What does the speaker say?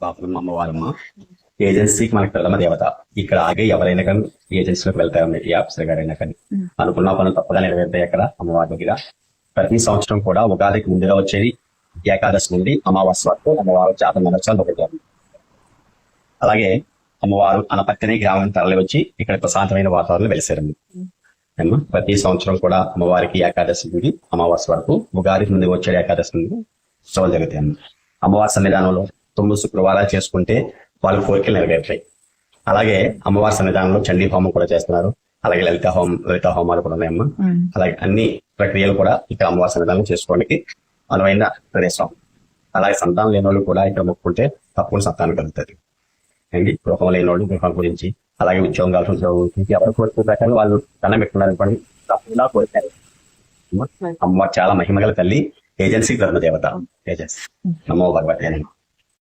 బాపులమ్మ అమ్మవారమ్మ ఏజెన్సీకి మనకి ప్రథమ దేవత. ఇక్కడ ఆగే ఎవరైనా కానీ ఏజెన్సీలోకి వెళ్తారు, ఏ ఆఫీసర్ గారైనా కానీ అనుకున్న పనులు తప్పగా నెరవేరుతాయి అక్కడ అమ్మవారి దగ్గర. ప్రతి సంవత్సరం కూడా ఉగాదికి ముందుగా వచ్చేది ఏకాదశి నుండి అమావాస్య వరకు అమ్మవారు జాతర మహోత్సవాలు జరుగుతారు. అలాగే అమ్మవారు అనపర్తిని గ్రామం తరలి వచ్చి ఇక్కడ ప్రశాంతమైన వాతావరణం వెలిసారండి. ప్రతి సంవత్సరం కూడా అమ్మవారికి ఏకాదశి నుండి అమావాస్య వరకు ఉగాదికి ముందు వచ్చే ఏకాదశి నుండి ఉత్సవాలు జరుగుతాయి. అమ్మవారి సన్నిధానంలో 9 శుక్రవారాలు చేసుకుంటే వాళ్ళ కోరికలు నెరవేరుతాయి. అలాగే అమ్మవారి సన్నిధానంలో చండీ హోమం కూడా చేస్తున్నారు. అలాగే లలిత హోమాలు కూడా ఉన్నాయమ్మా. అలాగే అన్ని ప్రక్రియలు కూడా ఇక్కడ అమ్మవారి సన్నిధానం చేసుకోవడానికి అనువైన ప్రదేశం. అలాగే సంతానం లేని వాళ్ళు కూడా ఇక్కడ మొక్కుంటే తప్పకుండా సంతానం కలుగుతుంది అండి. గృహం లేని వాళ్ళు గృహం గురించి, అలాగే ఉద్యోగం కావాల్సిన ఉద్యోగం గురించి ఎవరు కోరుకునే ప్రకారం వాళ్ళు దండం పెట్టుకున్నారు అనుకోండి, తప్పకుండా కోరుతారు. అమ్మవారు చాలా మహిమగల తల్లి, ఏజెన్సీ ధర్మ దేవత. ఏజెన్సీ నమో భగవతే.